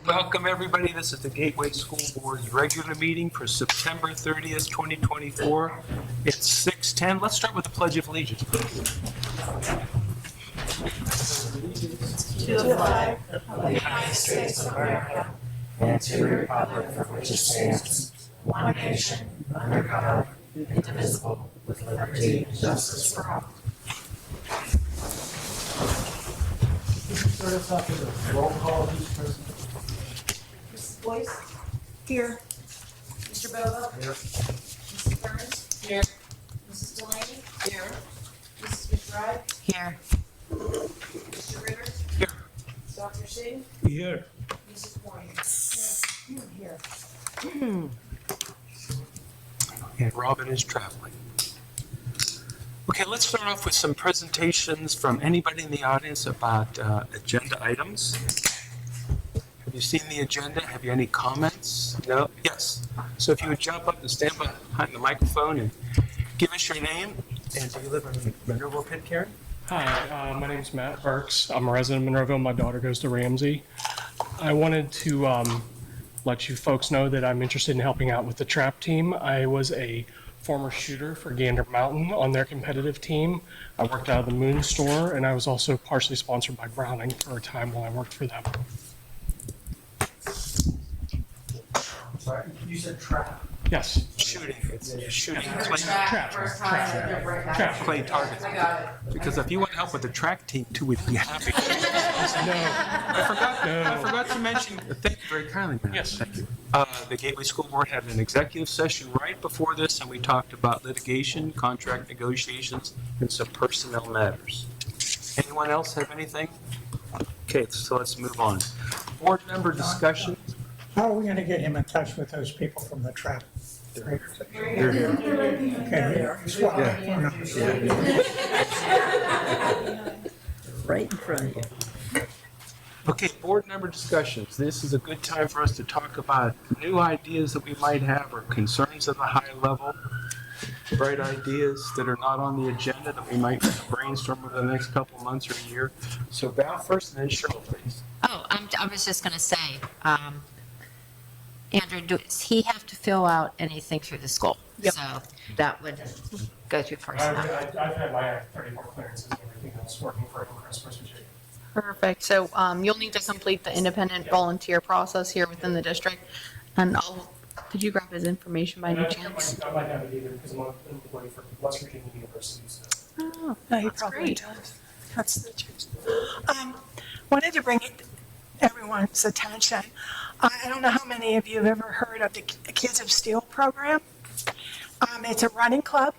Welcome everybody. This is the Gateway School Board's regular meeting for September 30th, 2024. It's 6:10. Let's start with the Pledge of Allegiance. To the flag of the United States of America and to the republic for which it stands, one nation, under God, indivisible, with liberty and justice for all. Start us off with a roll call of each person. Mrs. Boyce? Here. Mr. Bobo? Here. Mrs. Burns? Here. Mrs. Delaney? Here. Mrs. McBride? Here. Mr. Rivers? Here. Dr. Singh? Here. Mrs. Poirier? Here. And Robin is traveling. Okay, let's start off with some presentations from anybody in the audience about agenda items. Have you seen the agenda? Have you any comments? No? Yes. So if you would jump up and stand behind the microphone and give us your name. And do you live in Monroeville, Pitcairn? Hi, my name's Matt Burks. I'm a resident of Monroeville. My daughter goes to Ramsey. I wanted to let you folks know that I'm interested in helping out with the trap team. I was a former shooter for Gander Mountain on their competitive team. I worked out of the Moon store, and I was also partially sponsored by Browning for a time while I worked for them. Sorry, you said trap. Yes. Shooting. It's shooting Trap. clay targets. I got it. Because if you want help with the track team too, we'd be happy. No. I forgot to mention, thank you very kindly, Matt. Yes. Thank you. The Gateway School Board had an executive session right before this, and we talked about litigation, contract negotiations, and some personnel matters. Anyone else have anything? Okay, so let's move on. Board member discussion. How are we gonna get him in touch with those people from the trap? They're Okay, swap phone numbers. Right in front of you. Okay, board member discussions. This is a good time for us to talk about new ideas that we might have or concerns at a high level, bright ideas that are not on the agenda that we might brainstorm over the next couple of months or a year. So Val first and then Cheryl, please. Oh, I was just going to say, Andrew, does he have to fill out anything through the school? Yep. So that would go through I've personnel. had my 34 clearances and everything else working for Hillcrest Presbyterian. Perfect. So you'll need to complete the independent volunteer process here within the district. And did you grab his information by any chance? I might have it either because I'm an employee for West Virginia University. So. Oh, No, he that's probably great. does. That's the truth. Wanted to bring everyone's attention. I don't know how many of you have ever heard of the Kids of Steel program. It's a running club,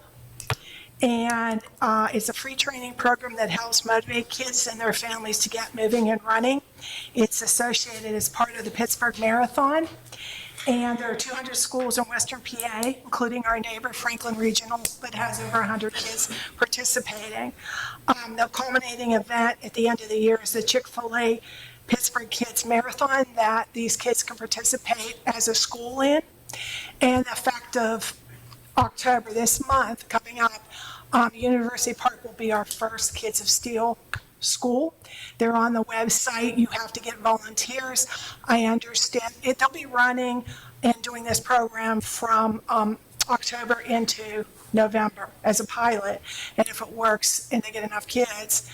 and it's a free training program that helps motivate kids and their families to get moving and running. It's associated as part of the Pittsburgh Marathon, and there are 200 schools in Western PA, including our neighbor Franklin Regional, that has over 100 kids participating. The culminating event at the end of the year is the Chick-fil-A Pittsburgh Kids Marathon that these kids can participate as a school in. And effective October this month, coming up, University Park will be our first Kids of Steel school. They're on the website. You have to get volunteers. I understand they'll be running and doing this program from October into November as a pilot. And if it works and they get enough kids,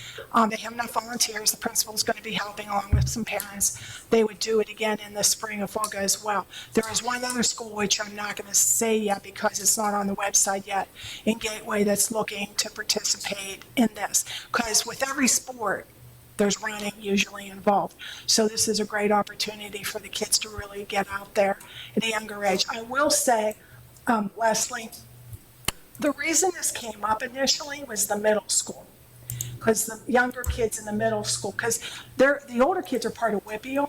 they have enough volunteers, the principal's going to be helping along with some parents. They would do it again in the spring if all goes well. There is one other school, which I'm not going to say yet because it's not on the website yet, in Gateway, that's looking to participate in this. Because with every sport, there's running usually involved. So this is a great opportunity for the kids to really get out there at a younger age. I will say, Leslie, the reason this came up initially was the middle school, because the younger kids in the middle school, because the older kids are part of WIPIO,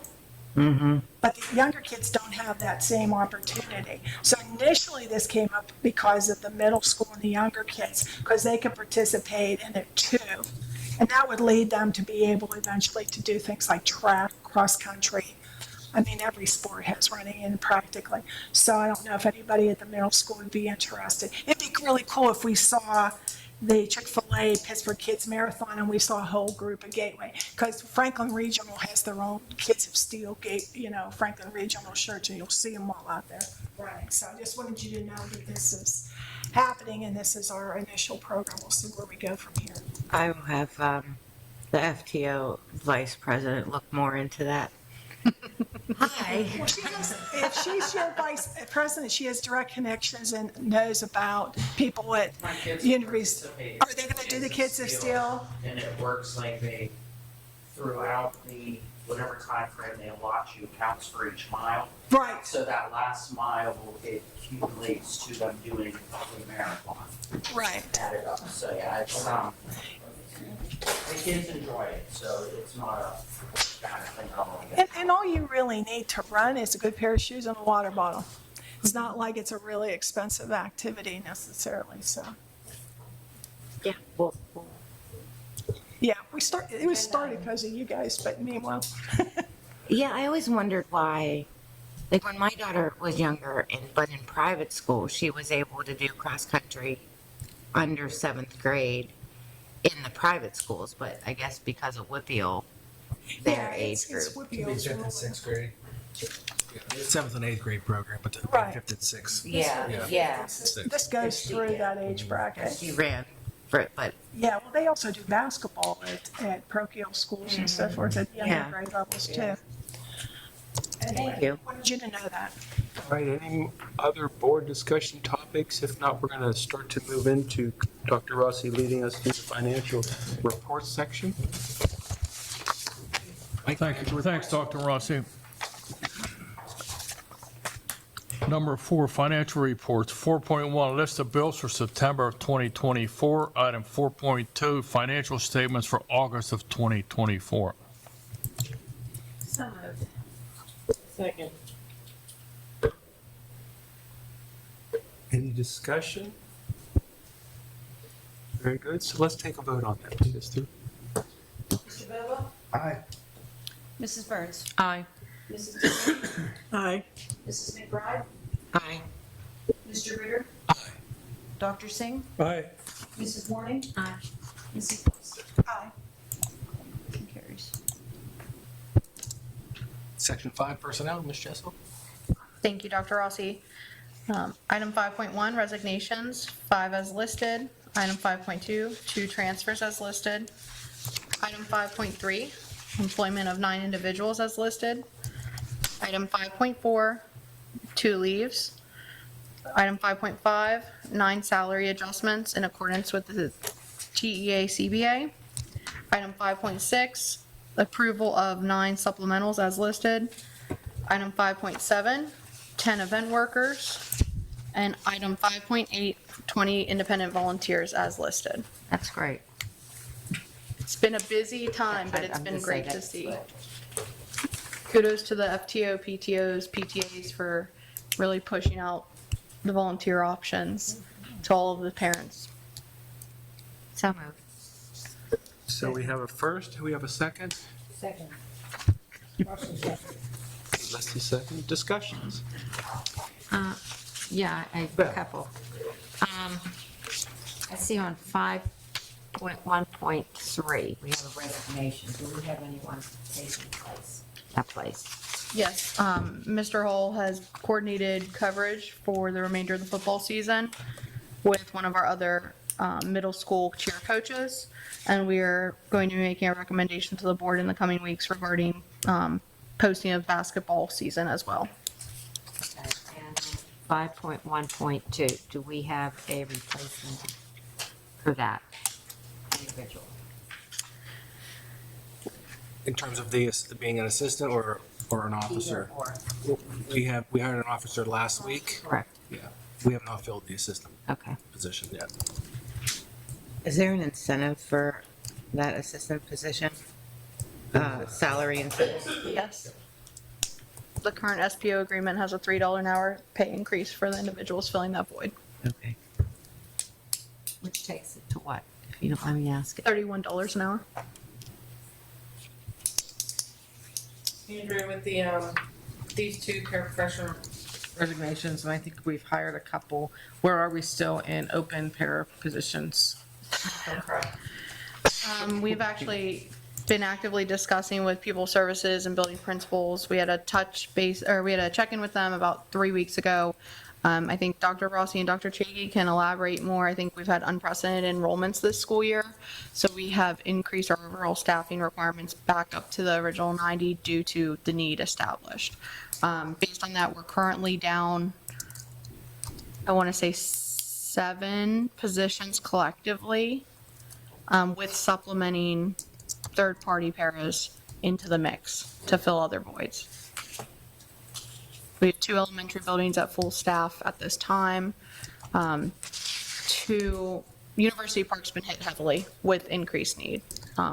but the younger kids don't have that same opportunity. So initially this came up because of the middle school and the younger kids, because they could participate in it too. And that would lead them to be able eventually to do things like track, cross country. I mean, every sport has running in practically. So I don't know if anybody at the middle school would be interested. It'd be really cool if we saw the Chick-fil-A Pittsburgh Kids Marathon, and we saw a whole group at Gateway. Because Franklin Regional has their own Kids of Steel Franklin Regional shirts, and you'll see them all out there running. So I just wanted you to know that this is happening, and this is our initial program. We'll see where we go from here. I will have the FTO vice president look more into that. Hi. Well, if she's your vice president, she has direct connections and knows about people at universities. Are they going to do the Kids of Steel? And it works like they, throughout the, whatever time frame they allot you, counts for each mile. Right, So that last mile, it accumulates to them doing the marathon, right. added up. So yeah, it's, the kids enjoy it, so it's not a bad thing at all. And all you really need to run is a good pair of shoes and a water bottle. It's not like it's a really expensive activity necessarily, so. Yeah, well, Yeah, it was started because of you guys, but meanwhile. yeah, I always wondered why, like when my daughter was younger, but in private school, she was able to do cross country under 7th grade in the private schools, but I guess because of Whitfield, their age group. It's Whitfield's Fifth rule. and sixth grade. Seventh and eighth grade program, but the Right. fifth and sixth. Yeah. This goes through that age bracket. She ran for it, but Yeah, well, they also do basketball at parochial schools and so forth at younger Yeah. grade levels too. thank you. Wanted you to know that. All right, any other board discussion topics? If not, we're going to start to move into Dr. Rossi leading us through the financial reports section. Thanks, Dr. Rossi. Number 4, financial reports. 4.1, list of bills for September of 2024. Item 4.2, financial statements for August of 2024. Second. Any discussion? Very good, so let's take a vote on that, please, Stu. Mr. Bobo? Aye. Mrs. Burns? Aye. Mrs. Disney? Aye. Mrs. McBride? Aye. Mr. Ritter? Aye. Dr. Singh? Aye. Mrs. Warning? Aye. Mrs. Foster? Aye. Motion carries. Section 5, personnel, Ms. Jessel. Thank you, Dr. Rossi. Item 5.1, resignations, 5 as listed. Item 5.2, 2 transfers as listed. Item 5.3, employment of 9 individuals as listed. Item 5.4, 2 leaves. Item 5.5, 9 salary adjustments in accordance with the TEA CBA. Item 5.6, approval of 9 supplementals as listed. Item 5.7, 10 event workers. And item 5.8, 20 independent volunteers as listed. That's great. It's been a busy time, but it's I'm been just great saying to see. that's- Kudos to the FTO, PTOs, PTAs for really pushing out the volunteer options to all of the parents. So moved. So we have a first, we have a second. Second. Leslie second. Discussions. Yeah, I have a couple. I see on 5.1.3, we have a resignation. Do we have anyone taking that place? Yes, Mr. Hull has coordinated coverage for the remainder of the football season with one of our other middle school cheer coaches, and we are going to be making a recommendation to the board in the coming weeks regarding posting of basketball season as well. Okay, and 5.1.2, do we have a replacement for that individual? In terms of being an assistant or an officer? Either or. We hired an officer last week. Correct, Yeah, we have not filled the assistant okay. position yet. Is there an incentive for that assistant position? Salary incentive? Yes. The current SPO agreement has a $3 an hour pay increase for the individuals filling that void. Okay. Which takes it to what, if you don't mind me asking? $31 an hour. Andrew, with these 2 paraprofessional resignations, and I think we've hired a couple, where are we still in open para positions? We've actually been actively discussing with pupil services and building principals. We had a check-in with them about 3 weeks ago. I think Dr. Rossi and Dr. Chagey can elaborate more. I think we've had unprecedented enrollments this school year. So we have increased our overall staffing requirements back up to the original 90 due to the need established. Based on that, we're currently down, I want to say 7 positions collectively, with supplementing third-party paras into the mix to fill other voids. We have 2 elementary buildings at full staff at this time. University Park's been hit heavily with increased need.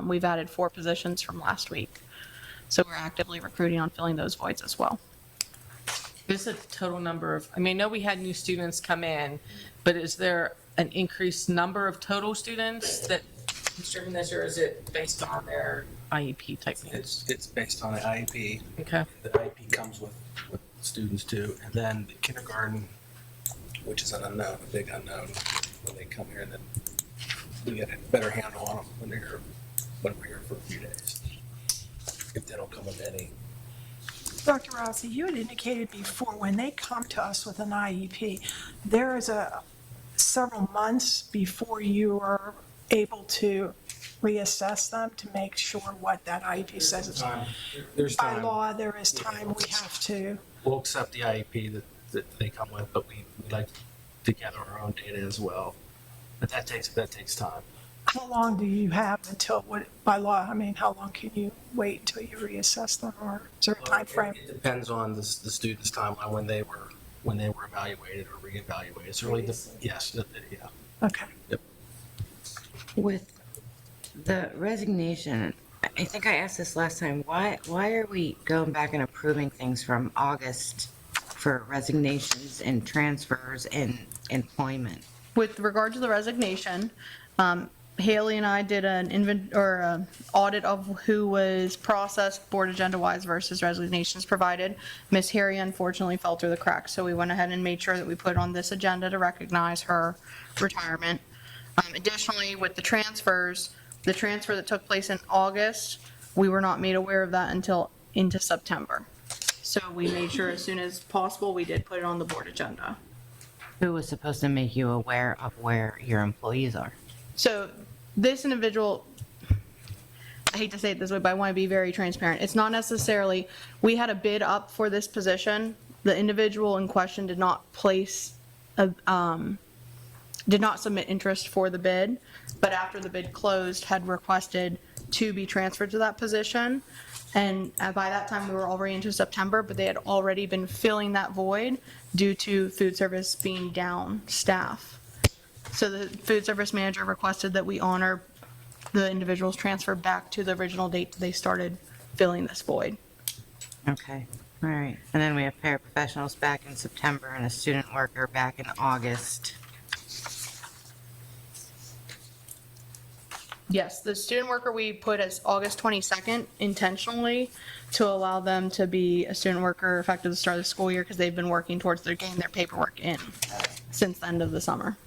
We've added 4 positions from last week. So we're actively recruiting on filling those voids as well. Is the total number of, I mean, I know we had new students come in, but is there an increased number of total students that determine this, or is it based on their IEP type needs? It's based on the IEP. Okay. The IEP comes with students too, and then the kindergarten, which is an unknown, a big unknown when they come here, and then we get a better handle on them when we're here for a few days. If they don't come with any. Dr. Rossi, you had indicated before, when they come to us with an IEP, there is several months before you are able to reassess them to make sure what that IEP says. It's There's by time. law, there is time we have to. We'll accept the IEP that they come with, but we like to gather our own data as well. But that takes time. How long do you have until, by law, I mean, how long can you wait until you reassess them, or is there a time frame? It depends on the student's timeline when they were evaluated or reevaluated. It's really yes, yeah. Okay. Yep. With the resignation, I think I asked this last time, why are we going back and approving things from August for resignations and transfers and employment? With regard to the resignation, Haley and I did an audit of who was processed board agenda wise versus resignations provided. Miss Harry unfortunately fell through the cracks, so we went ahead and made sure that we put it on this agenda to recognize her retirement. Additionally, with the transfers, the transfer that took place in August, we were not made aware of that until into September. So we made sure as soon as possible, we did put it on the board agenda. Who was supposed to make you aware of where your employees are? So this individual, I hate to say it this way, but I want to be very transparent. It's not necessarily, we had a bid up for this position. The individual in question did not submit interest for the bid, but after the bid closed, had requested to be transferred to that position. And by that time, we were already into September, but they had already been filling that void due to food service being down staff. So the food service manager requested that we honor the individual's transfer back to the original date that they started filling this void. Okay, all right. And then we have paraprofessionals back in September and a student worker back in August. Yes, the student worker we put as August 22nd intentionally to allow them to be a student worker effective the start of the school year because they've been working towards getting their paperwork in since the end of the summer.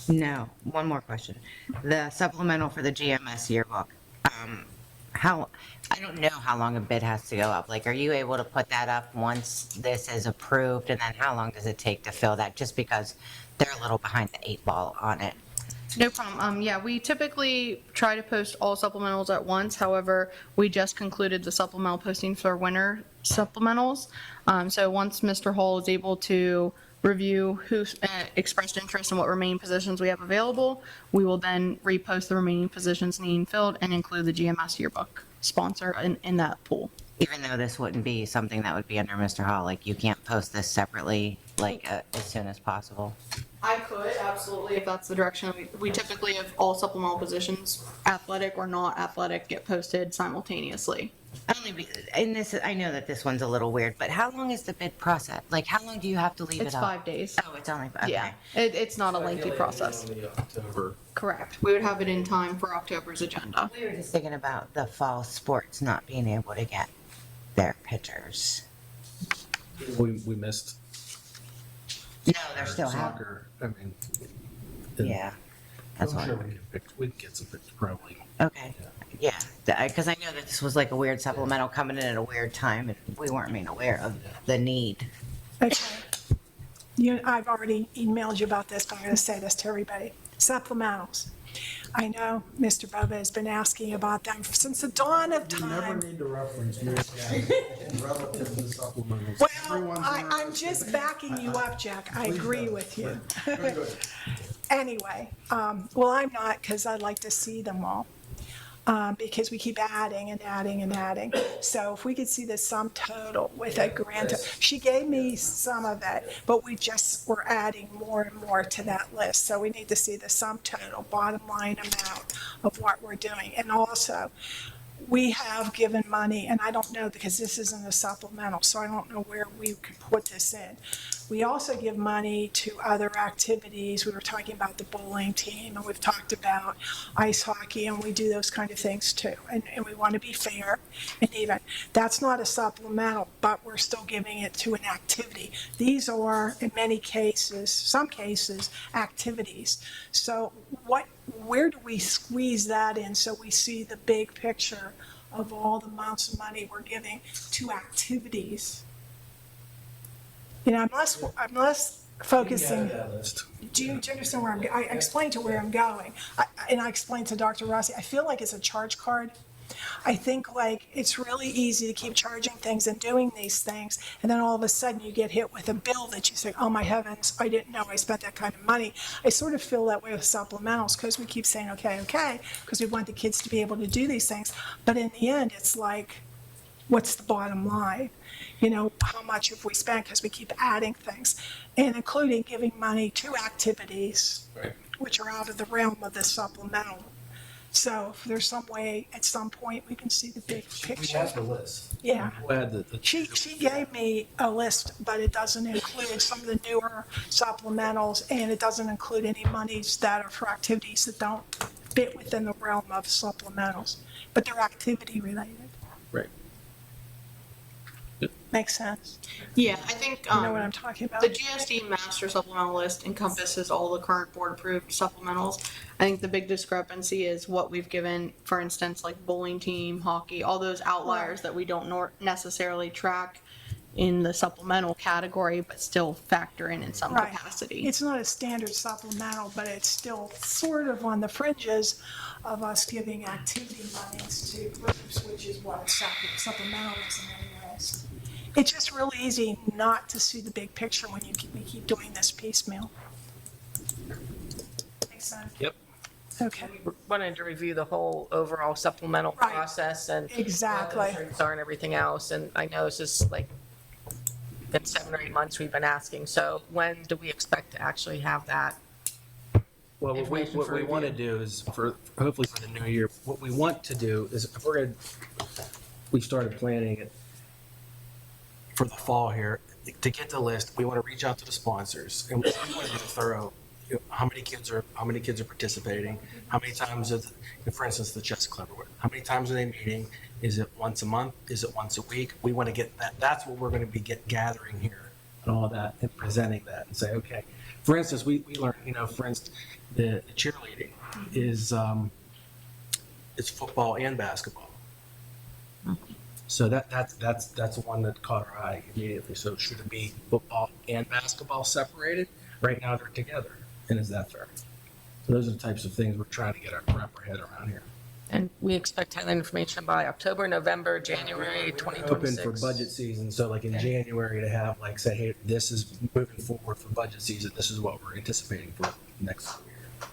No, one more question. The supplemental for the GMS yearbook, I don't know how long a bid has to go up. Like, are you able to put that up once this is approved? And then how long does it take to fill that? Just because they're a little behind the 8 ball on it. No problem. Yeah, we typically try to post all supplementals at once. However, we just concluded the supplemental posting for winter supplementals. So once Mr. Hall is able to review who expressed interest in what remaining positions we have available, we will then repost the remaining positions needing filled and include the GMS yearbook sponsor in that pool. Even though this wouldn't be something that would be under Mr. Hall, like you can't post this separately, like as soon as possible. I could, absolutely, if that's the direction. We typically have all supplemental positions, athletic or not athletic, get posted simultaneously. I know that this one's a little weird, but how long is the bid process? Like, how long do you have to leave It's it up? 5 days. Oh, it's only, okay. Yeah, it's not a lengthy process. October. Correct. We would have it in time for October's agenda. We were just thinking about the fall sports not being able to get their pitchers. We missed No, they're still have, Soccer, I mean. yeah. That's I'm why. sure we can get some pictures, probably. Okay, yeah, because I know that this was like a weird supplemental coming in at a weird time, and we weren't being aware of the need. Okay. I've already emailed you about this, but I'm going to say this to everybody. Supplementals. I know Mr. Bova has been asking about them since the dawn of You never time. need to reference me again relative to supplementals. Well, Everyone's I'm interested. just backing you up, Jack. I Please agree don't. with you. Good. Anyway, well, I'm not, because I'd like to see them all. Because we keep adding and adding and adding. So if we could see the sum total with a grant, she gave me some of it, but we're adding more and more to that list. So we need to see the sum total, bottom line amount of what we're doing. And also, we have given money, and I don't know, because this isn't a supplemental, so I don't know where we could put this in. We also give money to other activities. We were talking about the bowling team, and we've talked about ice hockey, and we do those kind of things too. And we want to be fair and even. That's not a supplemental, but we're still giving it to an activity. These are, in many cases, some cases, activities. So where do we squeeze that in so we see the big picture of all the amounts of money we're giving to activities? I'm less focusing. Do you understand where I explained to where I'm going? And I explained to Dr. Rossi, I feel like it's a charge card. I think like it's really easy to keep charging things and doing these things, and then all of a sudden you get hit with a bill that you say, oh my heavens, I didn't know I spent that kind of money. I sort of feel that way with supplementals, because we keep saying, okay, because we want the kids to be able to do these things. But in the end, it's like, what's the bottom line? How much have we spent, because we keep adding things, and including giving money to activities, which are out of the realm of the supplemental. So if there's some way, at some point, we can see the big We picture. have the list. Yeah. I'm glad that. She gave me a list, but it doesn't include some of the newer supplementals, and it doesn't include any monies that are for activities that don't fit within the realm of supplementals, but they're activity related. Right. Makes sense? Yeah, I think, You know what I'm talking about? the GSD master supplemental list encompasses all the current board-approved supplementals. I think the big discrepancy is what we've given, for instance, like bowling team, hockey, all those outliers that we don't necessarily track in the supplemental category, but still factor in some Right. capacity. It's not a standard supplemental, but it's still sort of on the fringes of us giving activity monies to groups, which is what a supplemental is in many ways. It's just really easy not to see the big picture when we keep doing this piecemeal. Makes sense? Yep. Okay, We wanted to review the whole overall supplemental Right. process and exactly. what the rates are and everything else. And I know it's just like been 7 or 8 months we've been asking. So when do we expect to actually have that? Well, Information what for we want to review. do is, hopefully for the new year, what we want to do is, if we started planning it for the fall here, to get the list, we want to reach out to the sponsors, and we want to do a thorough, how many kids are participating, how many times, for instance, the chess club, how many times are they meeting? Is it once a month? Is it once a week? We want to get that. That's what we're going to be gathering here and all that and presenting that and say, okay. For instance, we learned, for instance, the cheerleading is it's football and basketball. So that's one that caught our eye immediately. So should it be football and basketball separated? Right now they're together, and is that fair? So those are the types of things we're trying to wrap our head around here. And we expect to have that information by October, November, January Open 2026. for budget season, so like in January to have say, hey, this is moving forward for budget season. This is what we're anticipating for next year.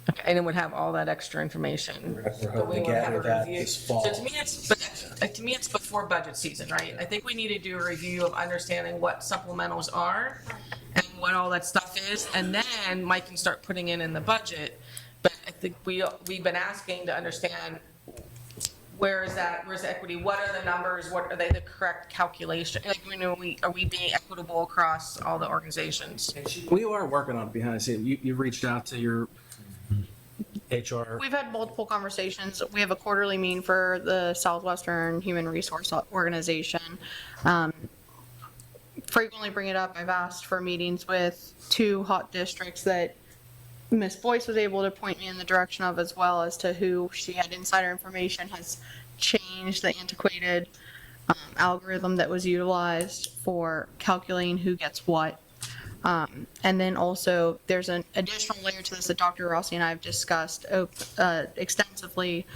Okay, and it would have all that extra information. We're But we hoping to would have gather a that review. this fall. So to me, it's before budget season, right? I think we need to do a review of understanding what supplementals are and what all that stuff is, and then Mike can start putting in the budget. But I think we've been asking to understand where's the equity? What are the numbers? What are they the correct calculation? Like, are we being equitable across all the organizations? We are working on it behind the scenes. You reached out to your HR. We've had multiple conversations. We have a quarterly meeting for the Southwestern Human Resource Organization. frequently bring it up. I've asked for meetings with 2 hot districts that Ms. Boyce was able to point me in the direction of, as well as to who she had insider information has changed the antiquated algorithm that was utilized for calculating who gets what. And then also, there's an additional layer to this that Dr. Rossi and I have discussed extensively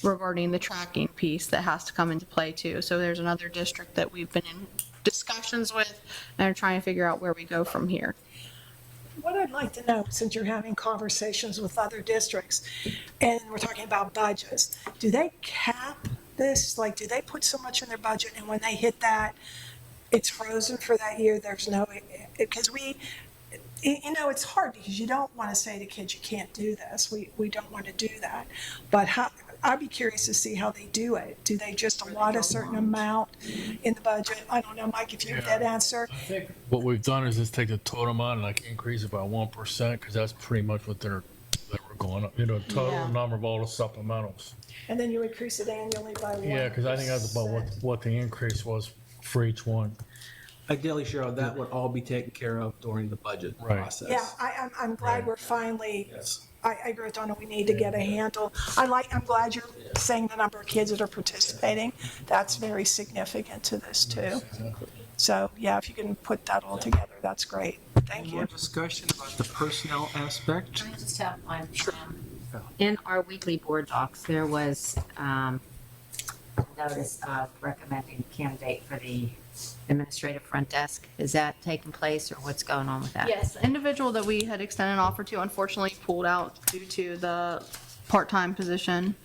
regarding the tracking piece that has to come into play too. So there's another district that we've been in discussions with and are trying to figure out where we go from here. What I'd like to know, since you're having conversations with other districts, and we're talking about budgets, do they cap this? Like, do they put so much in their budget, and when they hit that, it's frozen for that year? There's no, because it's hard because you don't want to say to kids, you can't do this. We don't want to do that. But I'd be curious to see how they do it. Do they just allot a certain amount in the budget? I don't know, Mike, if you have that answer. I think what we've done is just take the total amount and like increase it by 1%, because that's pretty much what that we're going up, total Yeah. number of all the supplementals. And then you increase it annually by 1%. Yeah, because I think that's about what the increase was for each one. Ideally, Cheryl, that would all be taken care of during the budget Right. process. Yeah, I'm glad we're finally, Yes. I agree with Donna, we need to get a handle. I'm glad you're saying the number of kids that are participating. That's very significant to this too. So, yeah, if you can put that all together, that's great. Thank Any more you. discussion about the personnel aspect? Can I just have one? Sure. In our weekly board docs, there was a notice of recommending a candidate for the administrative front desk. Is that taking place, or what's going on with that? Yes, the individual that we had extended an offer to unfortunately pulled out due to the part-time position,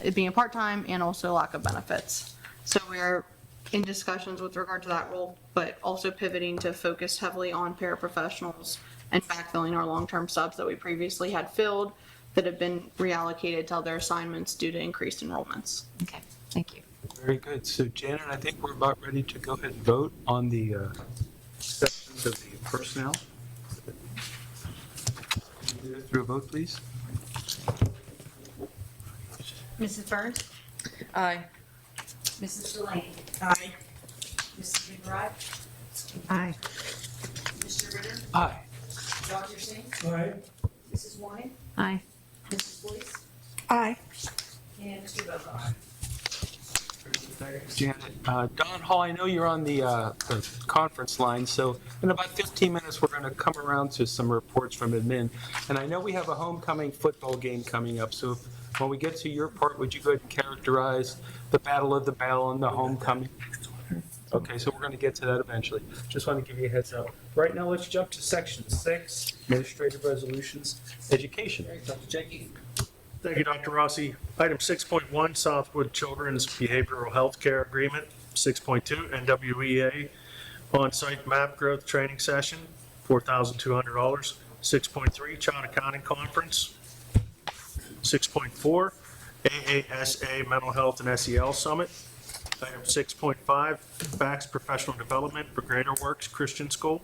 it being part-time and also lack of benefits. So we're in discussions with regard to that role, but also pivoting to focus heavily on paraprofessionals and backfilling our long-term subs that we previously had filled that have been reallocated to other assignments due to increased enrollments. Okay, thank you. Very good. So Janet, I think we're about ready to go ahead and vote on the sections of the personnel. Can you do it through a vote, please? Mrs. Burns? Aye. Mrs. Delaney? Aye. Mrs. McBride? Aye. Mr. Ritter? Aye. Dr. Singh? Aye. Mrs. Warning? Aye. Mrs. Boyce? Aye. And Mr. Bogo? Thanks, Janet. Don Hall, I know you're on the conference line, so in about 15 minutes, we're going to come around to some reports from admin. And I know we have a homecoming football game coming up, so when we get to your part, would you go ahead and characterize the Battle of the Bell and the homecoming? Okay, so we're going to get to that eventually. Just want to give you a heads up. Right now, let's jump to section 6, administrative resolutions, education. Dr. Jenke. Thank you, Dr. Rossi. Item 6.1, Southwood Children's Behavioral Health Care Agreement. 6.2, NWEA On-Site Map Growth Training Session, $4,200. 6.3, Child Accounting Conference. 6.4, AASA Mental Health and SEL Summit. Item 6.5, BACS Professional Development for Greater Works Christian School.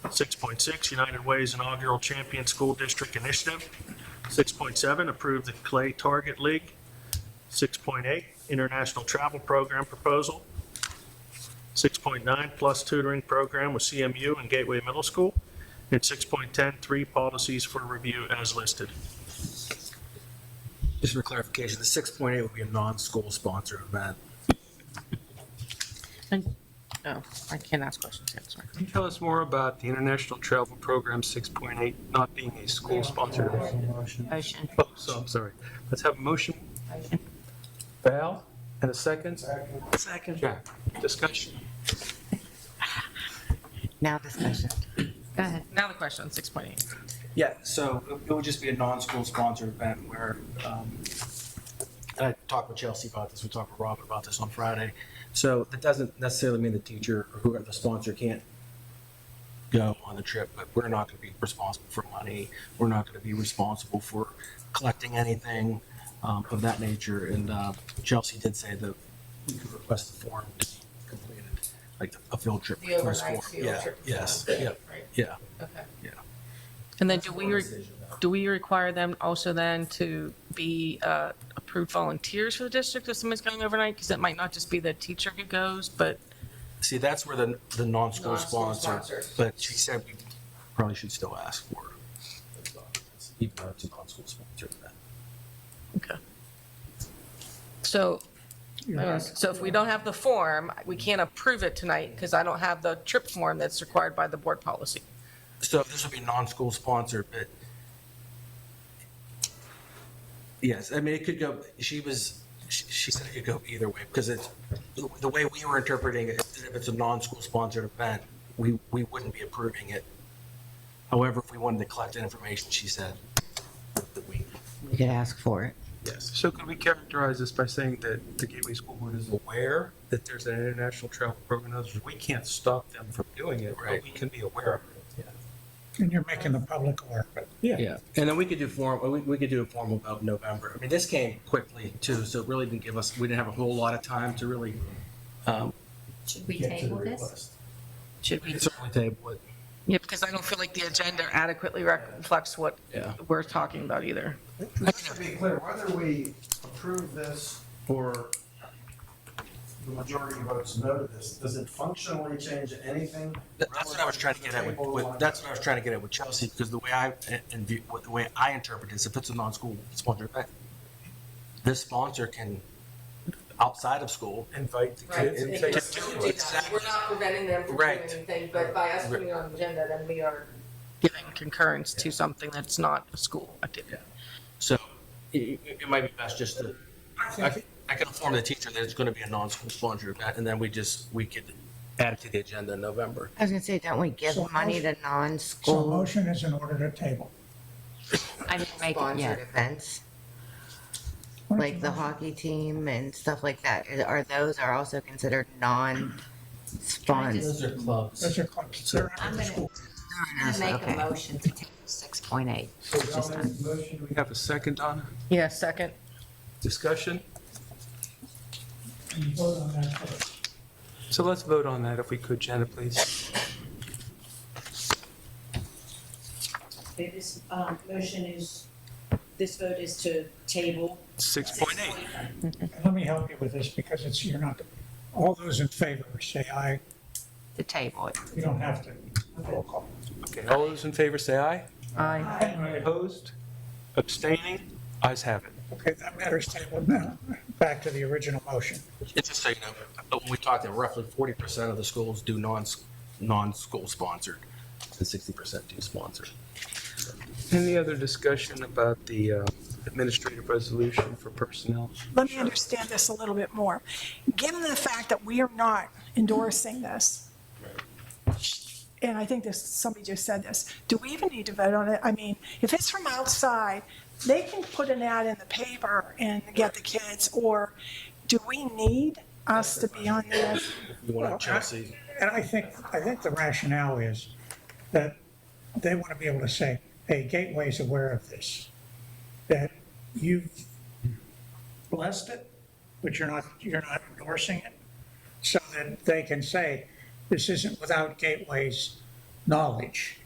6.6, United Way's Inaugural Champion School District Initiative. 6.7, approve the Clay Target League. 6.8, International Travel Program Proposal. 6.9, Plus Tutoring Program with CMU and Gateway Middle School. And 6.10, 3 policies for review as listed. Just for clarification, the 6.8 would be a non-school sponsored event. No, I can't ask questions yet, sorry. Can you tell us more about the International Travel Program 6.8 not being a school-sponsored event? Motion. Oh, so I'm sorry. Let's have a motion. Val, and a second? Second. Jack, discussion. Now discussion. Go ahead. Now the question, 6.8. Yeah, so it would just be a non-school sponsored event where, and I talked with Chelsea about this, we talked with Robin about this on Friday. So that doesn't necessarily mean the teacher or whoever the sponsor can't go on the trip, but we're not going to be responsible for money. We're not going to be responsible for collecting anything of that nature. And Chelsea did say that we could request the form to be completed, like a field trip. The overnight request form. field trip. Yes. Yeah. Right. Yeah. Okay. Yeah. And then do we require them also then to be approved volunteers for the district if somebody's going overnight? Because it might not just be the teacher who goes, but See, that's where the non-school Non-school sponsor, sponsors. but she said we probably should still ask for those documents, even though it's a non-school sponsor event. Okay. So, so if we don't have the form, we can't approve it tonight because I don't have the trip form that's required by the board policy. So this would be non-school sponsored, but yes, I mean, it could go, she said it could go either way because it's, the way we were interpreting it, if it's a non-school sponsored event, we wouldn't be approving it. However, if we wanted to collect that information, she said that we, We could ask for it. yes. So could we characterize this by saying that the Gateway School Board is aware that there's an international travel program? In other words, we can't stop them from doing it, but Right. we can be aware of it. And you're making the public aware of it. Yeah, and then we could do we could do a formal about November. I mean, this came quickly too, so it really didn't give us, we didn't have a whole lot of time to really, Should we get to the table this? request. Should we? Certainly table it. Yeah, because I don't feel like the agenda adequately reflects what Yeah. we're talking about either. Just to be clear, whether we approve this or the majority votes no to this, does it functionally change anything? That's what I was trying to get at that's what I was trying to get at with Chelsea, because the way the way I interpret it is if it's a non-school sponsored event, this sponsor can, outside of school, Invite the Right. kids and They say, can still do that. We're not preventing them from doing Right. anything, but by us putting it on the agenda, then we are giving concurrence to something that's not a school activity. so it might be best just to, I can inform the teacher that it's going to be a non-school sponsored event, and then we could add it to the agenda in November. I was gonna say, don't we give So money to So a non-school motion is in order to table. I didn't make it sponsored yet. events? Why don't Like you the motion? hockey team and stuff like that, are also considered non-sponsored? Those are clubs. Those are clubs. They're I'm under the gonna, school. I'm gonna make Okay. a motion to table 6.8. So Donna makes the motion. Do we have a second, Donna? Yeah, second. Discussion? And you vote on that first. So let's vote on that if we could, Janet, please. Okay, this, motion is, this vote is to table. 6.8. And let me help you with this because it's, you're not, all those in favor say aye. To table it. You don't have to roll call. Okay, all those in favor say aye. Aye. Opposed? Abstaining? Ayes have it. Okay, that matter's tabled now. Back to the original motion. It's just so you know, when we talked, roughly 40% of the schools do non-school sponsored, and 60% do sponsored. Any other discussion about the administrative resolution for personnel? Let me understand this a little bit more. Given the fact that we are not endorsing this, and I think this, somebody just said this, do we even need to vote on it? I mean, if it's from outside, they can put an ad in the paper and get the kids, or do we need us to be on this? If you want to, Chelsea, And I think the rationale is that they want to be able to say, hey, Gateway's aware of this, that you've blessed it, but you're not endorsing it, so that they can say, this isn't without Gateway's knowledge.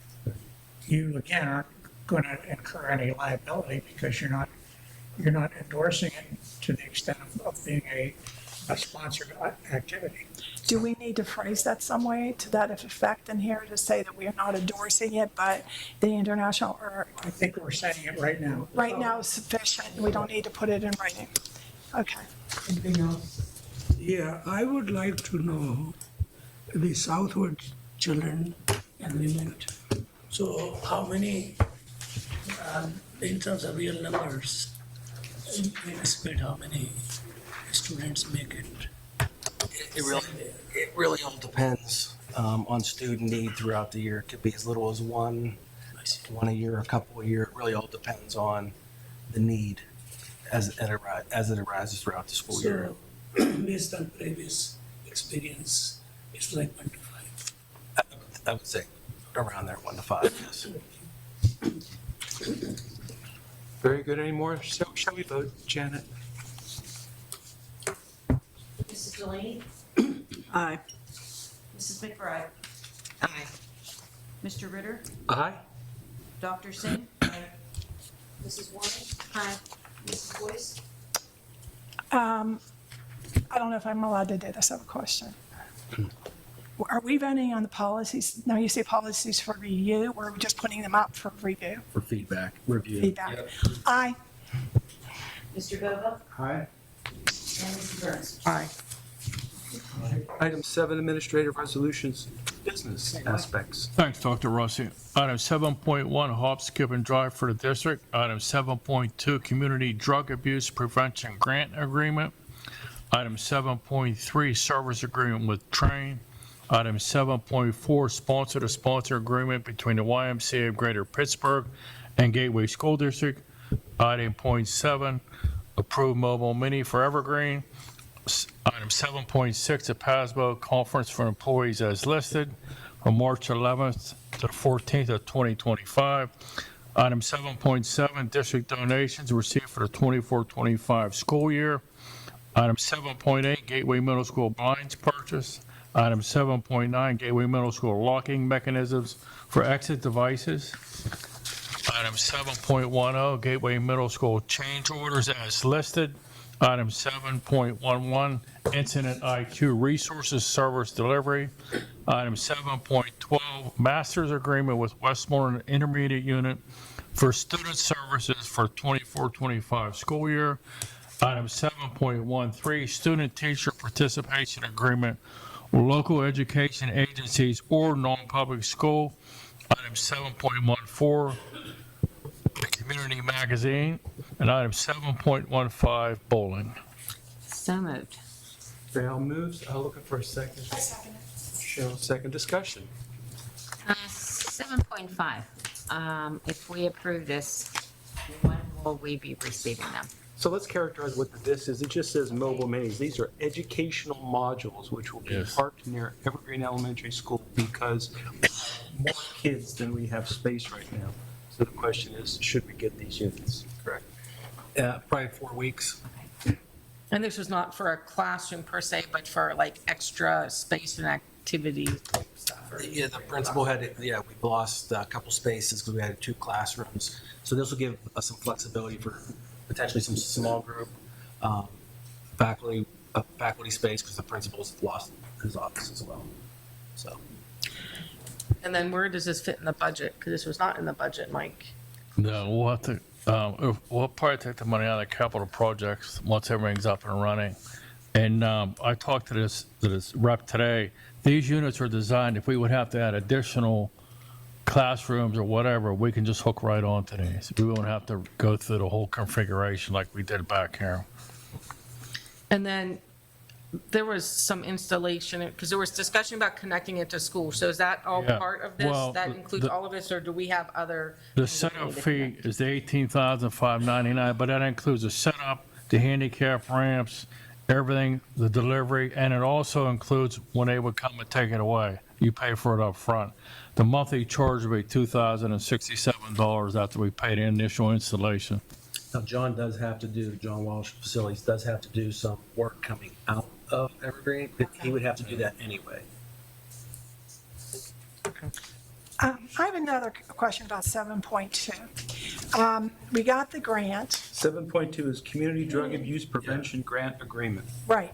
You, again, aren't going to incur any liability because you're not endorsing it to the extent of being a sponsored activity. Do we need to phrase that some way to that effect in here to say that we are not endorsing it, but the international, or I think we're saying it right now. right now is sufficient? We don't need to put it in writing. Okay. Anything else? Yeah, I would like to know the Southwood children and women. So how many, in terms of real numbers, you anticipate how many students make it? it really all depends on student need throughout the year. It could be as little as one a year, a couple a year. It really all depends on the need as it arises throughout the school year. So, based on previous experience, it's like 1 to 5. I would say around there, 1 to 5, yes. Very good. Any more? Shall we vote, Janet? Mrs. Delaney? Aye. Mrs. McBride? Aye. Mr. Ritter? Aye. Dr. Singh? Aye. Mrs. Warren? Aye. Mrs. Boyce? I don't know if I'm allowed to do this. I have a question. Are we voting on the policies? No, you say policies for review, or are we just putting them up for review, For feedback, review. feedback? Yep. Aye. Mr. Bova? Aye. And Mrs. Burns? Aye. Item 7, administrative resolutions, business aspects. Thanks, Dr. Rossi. Item 7.1, hop, skip, and drive for the district. Item 7.2, community drug abuse prevention grant agreement. Item 7.3, service agreement with Train. Item 7.4, sponsor-to-sponsor agreement between the YMCA of Greater Pittsburgh and Gateway School District. Item .7, approve mobile mini for Evergreen. Item 7.6, a PASBO conference for employees as listed from March 11th to the 14th of 2025. Item 7.7, district donations received for the 24-25 school year. Item 7.8, Gateway Middle School blinds purchase. Item 7.9, Gateway Middle School locking mechanisms for exit devices. Item 7.10, Gateway Middle School change orders as listed. Item 7.11, Incident IQ Resources Service Delivery. Item 7.12, Master's Agreement with Westmoreland Intermediate Unit for Student Services for 24-25 school year. Item 7.13, Student Teacher Participation Agreement with local education agencies or non-public school. Item 7.14, the Community Magazine. And item 7.15, bowling. So moved. Val moves, looking for a second. I second it. Cheryl, second discussion. 7.5, if we approve this, when will we be receiving them? So let's characterize what this is. It just says mobile minis. These are educational modules which will be Yes. parked near Evergreen Elementary School because more kids than we have space right now. So the question is, should we get these units? Correct. Probably 4 weeks. And this was not for a classroom per se, but for like extra space and activity type stuff. or- Yeah, the principal we lost a couple spaces because we had 2 classrooms. So this will give us some flexibility for potentially some small group faculty space because the principal's lost his office as well. So And then where does this fit in the budget? Because this was not in the budget, Mike. No, we'll have to, we'll probably take the money out of capital projects once everything's up and running. And I talked to this rep today. These units are designed, if we would have to add additional classrooms or whatever, we can just hook right onto these. We won't have to go through the whole configuration like we did back here. And then there was some installation, because there was discussion about connecting it to school. So is that all Yeah. part of this? Well, That includes all of this, or do we have other? The setup fee is the $18,599, but that includes the setup, the handicap ramps, everything, the delivery, and it also includes when they would come and take it away. You pay for it up front. The monthly charge would be $2,067 after we pay the initial installation. now John Walsh Facilities does have to do some work coming out of Evergreen, but he would have to do that anyway. I have another question about 7.2. We got the grant, 7.2 is Community Drug Abuse Prevention Grant Agreement. right.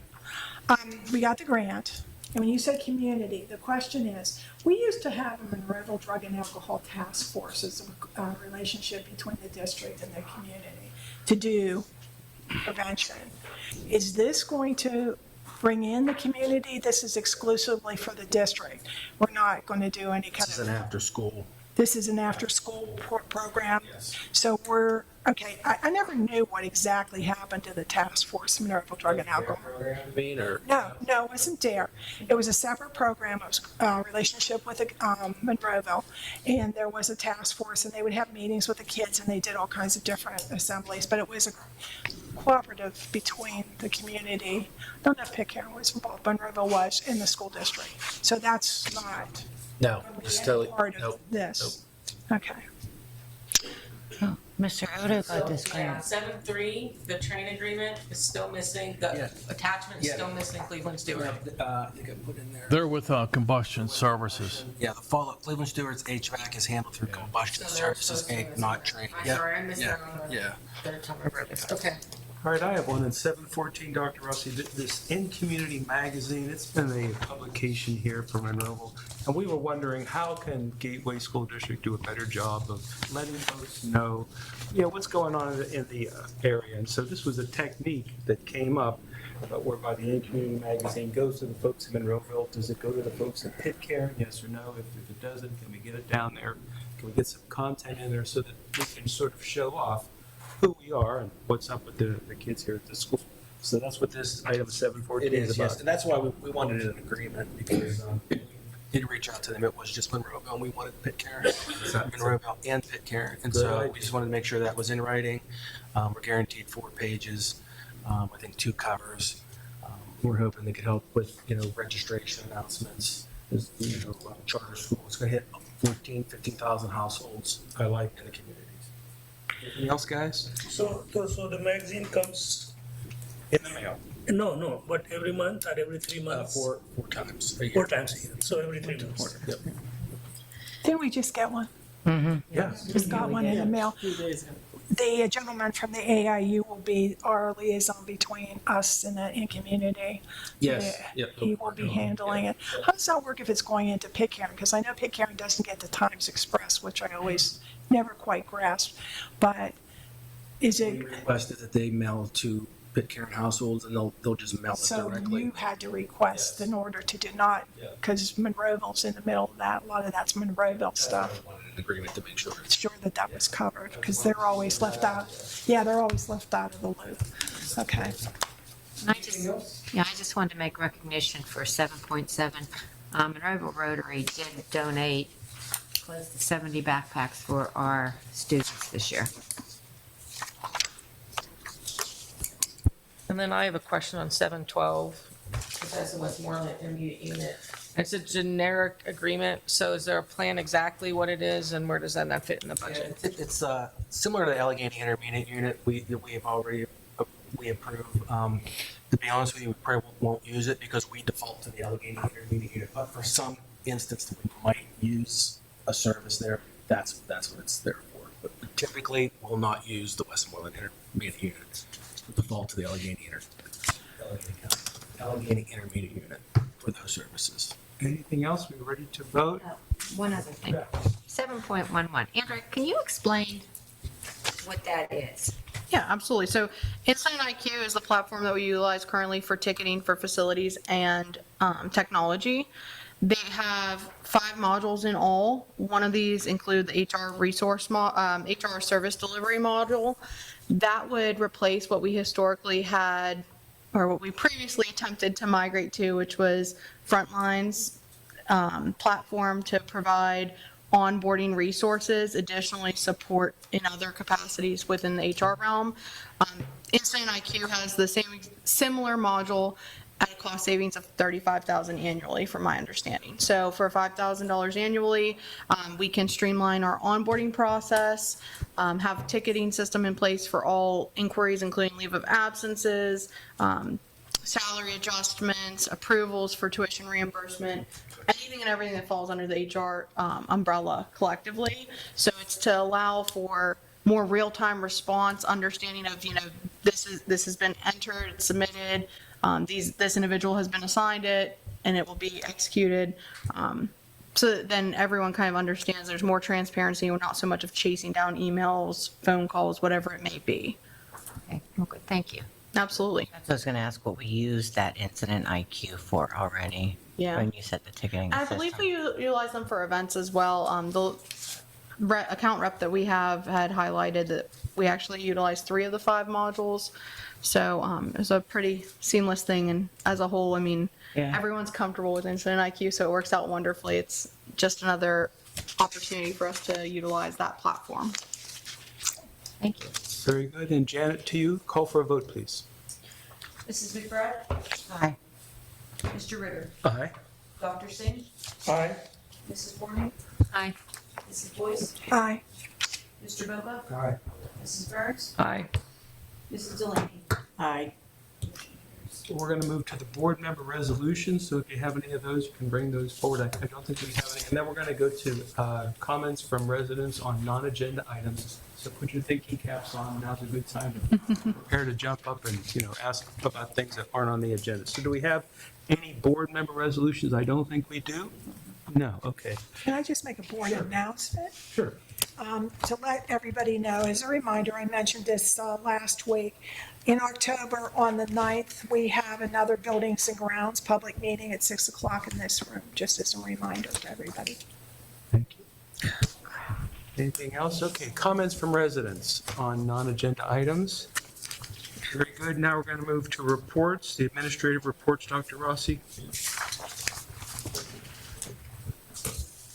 We got the grant, and when you say community, the question is, we used to have a Monroeville Drug and Alcohol Task Force as a relationship between the district and the community to do prevention. Is this going to bring in the community? This is exclusively for the district. We're not going to do any kind This is of, an after-school. this is an after-school program? Yes. So okay, I never knew what exactly happened to the task force, Monroeville Drug and Alcohol. No, it wasn't DARE. It was a separate program. It was a relationship with Monroeville, and there was a task force, and they would have meetings with the kids, and they did all kinds of different assemblies, but it was a cooperative between the community. I don't know if Pitcairn was involved, Monroeville was, in the school district. So that's not No, it's totally, part nope. of this. Okay. Mr. Odo got this Yeah, grant. 7.3, the train agreement is still missing, the Yeah. attachment is Yeah. still missing Cleveland Stewart. I think I put in there. They're with combustion services. Yeah, the follow-up, Cleveland Stewart's HVAC is handled through combustion So they're services, supposed to be not train. I'm Yeah, sorry, I missed yeah, that on the yeah. third time I wrote this. Okay. All right, I have one in 714, Dr. Rossi, this In Community magazine. It's been a publication here for Monroeville, and we were wondering how can Gateway School District do a better job of letting folks know, what's going on in the area. And so this was a technique that came up whereby the In Community magazine goes to the folks in Monroeville. Does it go to the folks in Pitcairn? Yes or no? If it doesn't, can we get it down there? Can we get some content in there so that we can sort of show off who we are and what's up with the kids here at the school? So that's what this item 714 It is is, about. yes, and that's why we wanted an agreement, because we did reach out to them. It was just Monroeville, and we wanted Pitcairn, Monroeville and Pitcairn. And so we just wanted to make sure that was in writing. We're guaranteed 4 pages, I think 2 covers. We're hoping they could help with, registration announcements. There's, charter school, it's going to hit 15,000 households in the communities. Anything else, guys? So the magazine comes, In the mail, no, but every month or every 3 months? 4 times a year. 4 times a year, so every 3 months. Yep. Didn't we just get one? Yeah. Just got one in the mail. The gentleman from the AIU will be our liaison between us and the in community. Yes. Yeah, Yep. he will be handling it. How does that work if it's going into Pitcairn? Because I know Pitcairn doesn't get the Times Express, which I always never quite grasped. But is We it, requested that they mail to Pitcairn households, and they'll just mail it so directly. you had to request in order to do not, because Monroeville's in the middle of that. A lot of that's Monroeville stuff. We wanted an agreement to make sure it's Sure that was covered, because they're always left out. Yeah, they're always left out of the loop. Okay. I just wanted to make recognition for 7.7. Monroeville Rotary did donate close to 70 backpacks for our students this year. And then I have a question on 712. It says it was more like intermediate unit. It's a generic agreement, so is there a plan exactly what it is, and where does that not fit in the budget? It's similar to the Allegheny Intermediate Unit. We have already approved. To be honest with you, we probably won't use it because we default to the Allegheny Intermediate Unit. But for some instance that we might use a service there, that's what it's there for. But we typically will not use the Westmoreland Intermediate Unit. We default to the Allegheny Intermediate Unit for those services. Anything else? We ready to vote? One other thing. 7.11. Andrew, can you explain what that is? Yeah, absolutely. So Incident IQ is the platform that we utilize currently for ticketing for facilities and technology. They have 5 modules in all. One of these include the HR service delivery module. That would replace what we historically had, or what we previously attempted to migrate to, which was Frontline's platform to provide onboarding resources, additionally support in other capacities within the HR realm. Incident IQ has the similar module at a cost savings of $35,000 annually, from my understanding. So for $5,000 annually, we can streamline our onboarding process, have a ticketing system in place for all inquiries, including leave of absences, salary adjustments, approvals for tuition reimbursement, anything and everything that falls under the HR umbrella collectively. So it's to allow for more real-time response, understanding of, this has been entered, submitted, this individual has been assigned it, and it will be executed. So that then everyone kind of understands there's more transparency. We're not so much of chasing down emails, phone calls, whatever it may be. Okay, well, good, thank you. Absolutely. I was going to ask what we use that Incident IQ for already. Yeah. When you said the ticketing I system. believe we utilize them for events as well. The account rep that we have had highlighted that we actually utilize 3 of the 5 modules. So it's a pretty seamless thing. And as a whole, everyone's comfortable with Incident IQ, so it works out wonderfully. It's just another opportunity for us to utilize that platform. Thank you. Very good. And Janet, to you, call for a vote, please. Mrs. McBride? Aye. Mr. Ritter? Aye. Dr. Singh? Aye. Mrs. Warning? Aye. Mrs. Boyce? Aye. Mr. Boba? Aye. Mrs. Burns? Aye. Mrs. Delaney? Aye. We're going to move to the board member resolutions, so if you have any of those, you can bring those forward. I don't think we have any. And then we're going to go to comments from residents on non-agenda items. So put your thinking caps on, now's a good time to prepare to jump up and, ask about things that aren't on the agenda. So do we have any board member resolutions? I don't think we do. No, okay. Can I just make a board announcement? Sure. To let everybody know, as a reminder, I mentioned this last week. In October, on the 9th, we have another Buildings and Grounds public meeting at 6 o'clock in this room, just as a reminder to everybody. Thank you. Anything else? Okay, comments from residents on non-agenda items. Very good. Now we're going to move to reports, the administrative reports, Dr. Rossi.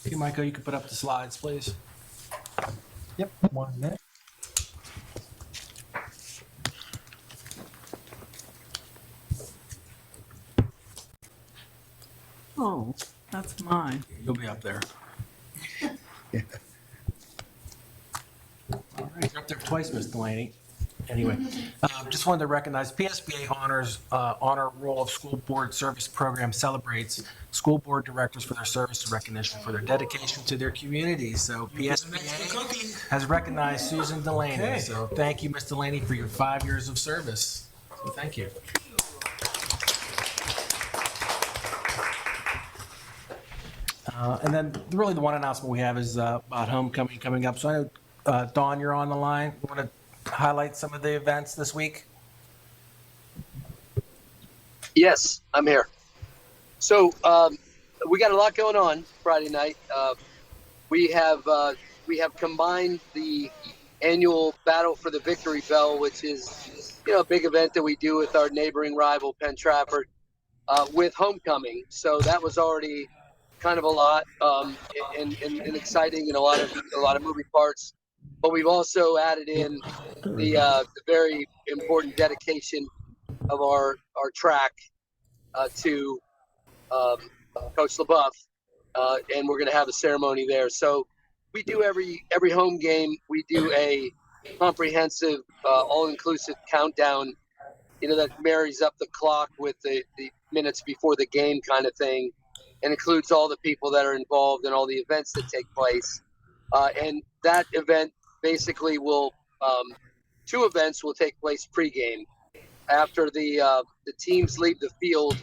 Okay, Michael, you can put up the slides, please. Yep, 1 minute. Oh, that's mine. You'll be up there. All right, you're up there twice, Ms. Delaney. Anyway, just wanted to recognize PSBA Honor Roll of School Board Service Program celebrates school board directors for their service and recognition for their dedication to their communities. So PSBA has recognized Susan Delaney. Okay. So thank you, Ms. Delaney, for your 5 years of service. So thank you. And then really the one announcement we have is about homecoming coming up. So I know, Dawn, you're on the line. You want to highlight some of the events this week? Yes, I'm here. So we got a lot going on Friday night. We have combined the annual Battle for the Victory Bell, which is a big event that we do with our neighboring rival Penn Trafford, with homecoming. So that was already kind of a lot and exciting and a lot of moving parts. But we've also added in the very important dedication of our track to Coach LaBeouf, and we're going to have a ceremony there. So we do every home game. We do a comprehensive, all-inclusive countdown. That marries up the clock with the minutes before the game kind of thing, and includes all the people that are involved in all the events that take place. And that event basically will, 2 events will take place pregame. After the teams leave the field,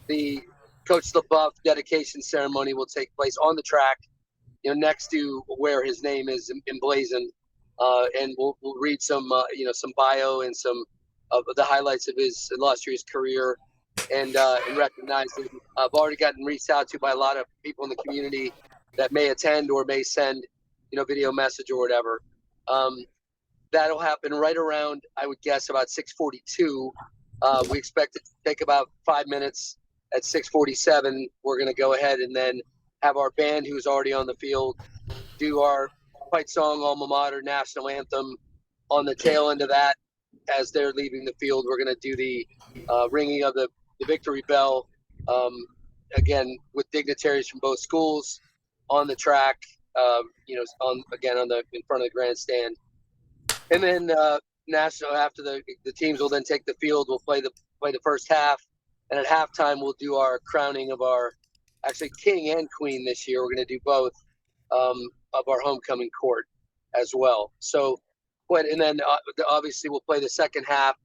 the Coach LaBeouf dedication ceremony will take place on the track, next to where his name is emblazoned, and we'll read some bio and some of the highlights of his illustrious career, and recognize him. I've already gotten reached out to by a lot of people in the community that may attend or may send, video message or whatever. That'll happen right around, I would guess, about 6:42. We expect it to take about 5 minutes. At 6:47, we're going to go ahead and then have our band, who's already on the field, do our fight song, alma mater, national anthem. On the tail end of that, as they're leaving the field, we're going to do the ringing of the victory bell, again, with dignitaries from both schools on the track, in front of the grandstand. And then national, after the teams will then take the field, we'll play the first half. And at halftime, we'll do our crowning of our, actually, king and queen this year. We're going to do both of our homecoming court as well. So, and then obviously we'll play the second half.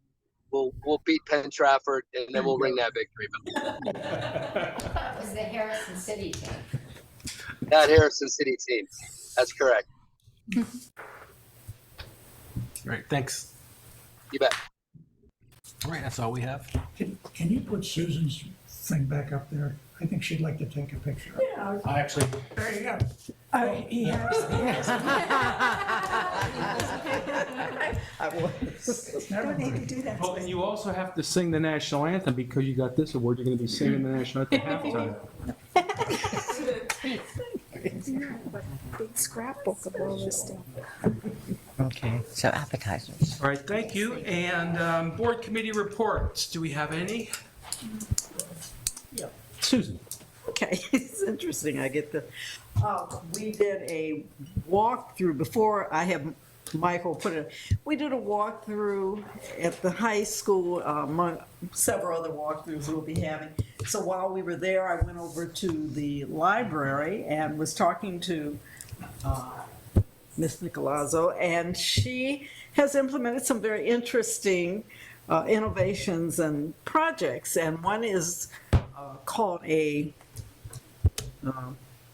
We'll beat Penn Trafford, and then we'll ring that victory bell. That was the Harrison City team. That Harrison City team. That's correct. Great, thanks. You bet. All right, that's all we have. Can you put Susan's thing back up there? I think she'd like to take a picture. Yeah. I actually, There you go. He has. Don't need to do that. Well, and you also have to sing the national anthem because you got this award. You're going to be singing the national anthem halftime. Big scrapbook of all this stuff. Okay, so appetizers. All right, thank you. And board committee reports. Do we have any? Yeah. Susan. Okay, it's interesting. I get we did a walkthrough before. I have Michael put it, we did a walkthrough at the high school, among several other walkthroughs we'll be having. So while we were there, I went over to the library and was talking to Ms. Nicolazzo, and she has implemented some very interesting innovations and projects, and one is called a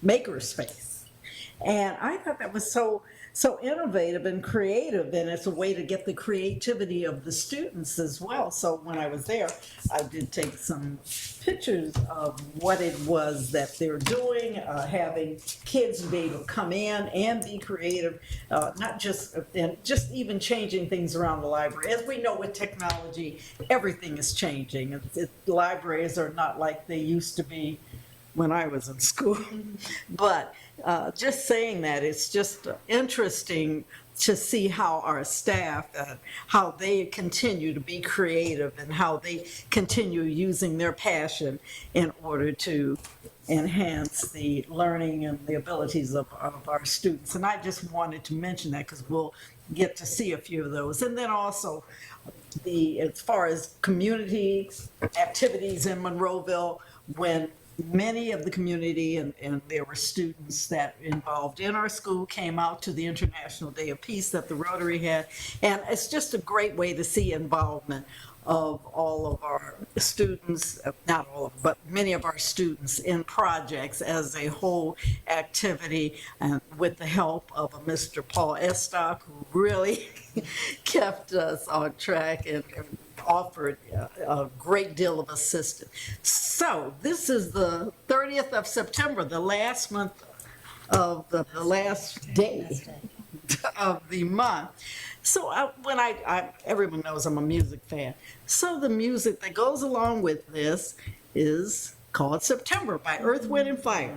makerspace. And I thought that was so innovative and creative, and it's a way to get the creativity of the students as well. So when I was there, I did take some pictures of what it was that they're doing, having kids be able to come in and be creative, not just, and just even changing things around the library. As we know with technology, everything is changing. Libraries are not like they used to be when I was in school. But just saying that, it's just interesting to see how our staff, how they continue to be creative and how they continue using their passion in order to enhance the learning and the abilities of our students. And I just wanted to mention that because we'll get to see a few of those. And then also, as far as community activities in Monroeville, when many of the community and there were students that involved in our school came out to the International Day of Peace that the Rotary had. And it's just a great way to see involvement of all of our students, not all of them, but many of our students in projects as a whole activity, and with the help of Mr. Paul Estock, who really kept us on track and offered a great deal of assistance. So this is the 30th of September, the last month of the last day of the month. So when everyone knows I'm a music fan. So the music that goes along with this is called September by Earth, Wind and Fire.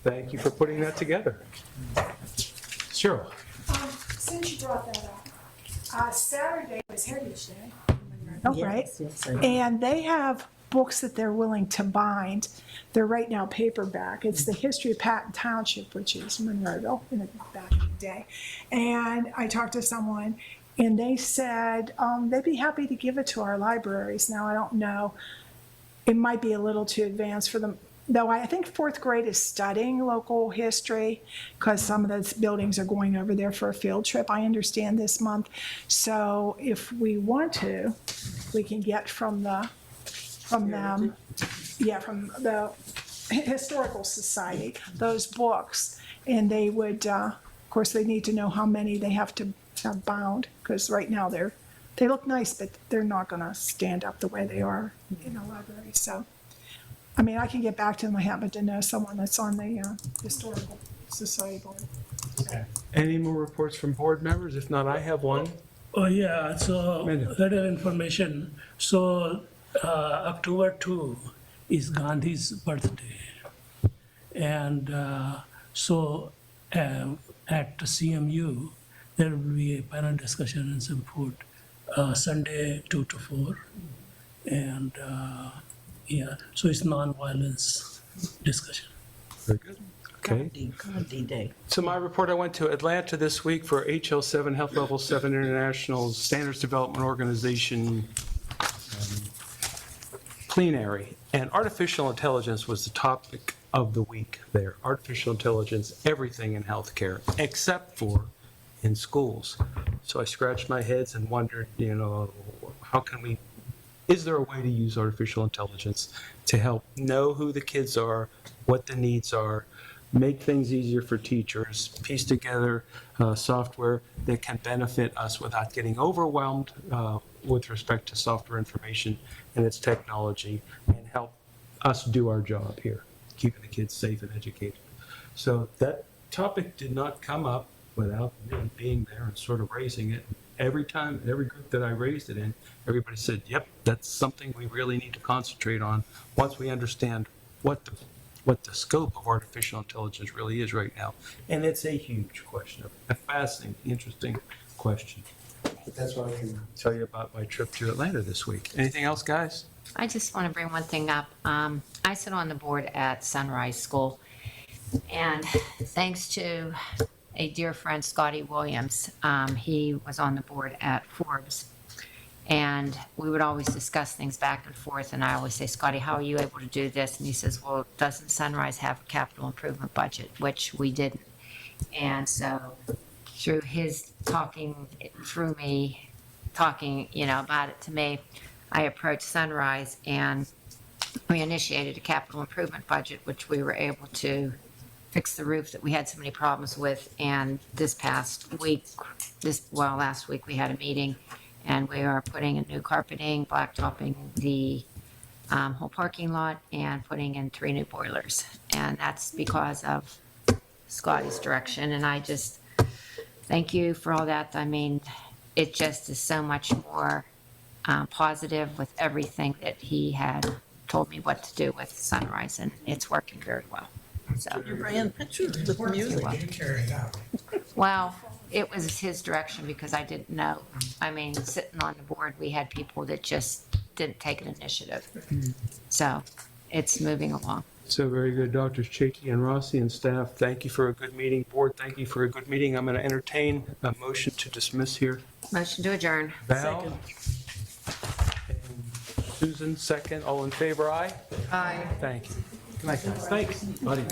Thank you for putting that together. Cheryl. Since you brought that up, Saturday was Heritage Day. Oh, right? Yes, And they have books that they're willing to bind. They're right now paperback. It's the history of Patton Township, which is Monroeville back in the day. And I talked to someone, and they said they'd be happy to give it to our libraries. Now, I don't know. It might be a little too advanced for them. Though I think fourth grade is studying local history because some of those buildings are going over there for a field trip, I understand, this month. So if we want to, we can get from the Historical Society, those books. And they would, of course, they need to know how many they have to have bound, because right now they look nice, but they're not going to stand up the way they are in a library. So I mean, I can get back to them. I happen to know someone that's on the historical Society board. Any more reports from board members? If not, I have one. Oh, yeah, so Menu. better information. So October 2 is Gandhi's birthday. And so at CMU, there will be a panel discussion and some food, Sunday 2 to 4. And yeah, so it's non-violence discussion. Very good. Okay. Gandhi Day. So my report, I went to Atlanta this week for HL7, Health Level 7 International Standards Development Organization plenary. And artificial intelligence was the topic of the week there. Artificial intelligence, everything in healthcare, except for in schools. So I scratched my heads and wondered, how can we, is there a way to use artificial intelligence to help know who the kids are, what the needs are, make things easier for teachers, piece together software that can benefit us without getting overwhelmed with respect to software information and its technology, and help us do our job here, keeping the kids safe and educated. So that topic did not come up without me being there and sort of raising it. Every time, every group that I raised it in, everybody said, yep, that's something we really need to concentrate on once we understand what the scope of artificial intelligence really is right now. And it's a huge question, a fascinating, interesting question. But that's what I can tell you about my trip to Atlanta this week. Anything else, guys? I just want to bring one thing up. I sit on the board at Sunrise School, and thanks to a dear friend, Scotty Williams, he was on the board at Forbes, and we would always discuss things back and forth, and I always say, Scotty, how are you able to do this? And he says, well, doesn't Sunrise have a capital improvement budget? Which we didn't. And so through his talking through me, talking, about it to me, I approached Sunrise, and we initiated a capital improvement budget, which we were able to fix the roof that we had so many problems with. And last week we had a meeting, and we are putting in new carpeting, blacktopping the whole parking lot, and putting in 3 new boilers. And that's because of Scotty's direction. And I just thank you for all that. I mean, it just is so much more positive with everything that he had told me what to do with Sunrise, and it's working very well. So You're bringing pictures with music. well, it was his direction because I didn't know. I mean, sitting on the board, we had people that just didn't take an initiative. So it's moving along. So very good. Doctors Chakey and Rossi and staff, thank you for a good meeting. Board, thank you for a good meeting. I'm going to entertain a motion to dismiss here. Motion to adjourn. Val? And Susan, second. All in favor, aye? Aye. Thank you. Good night, guys. Thanks, buddy.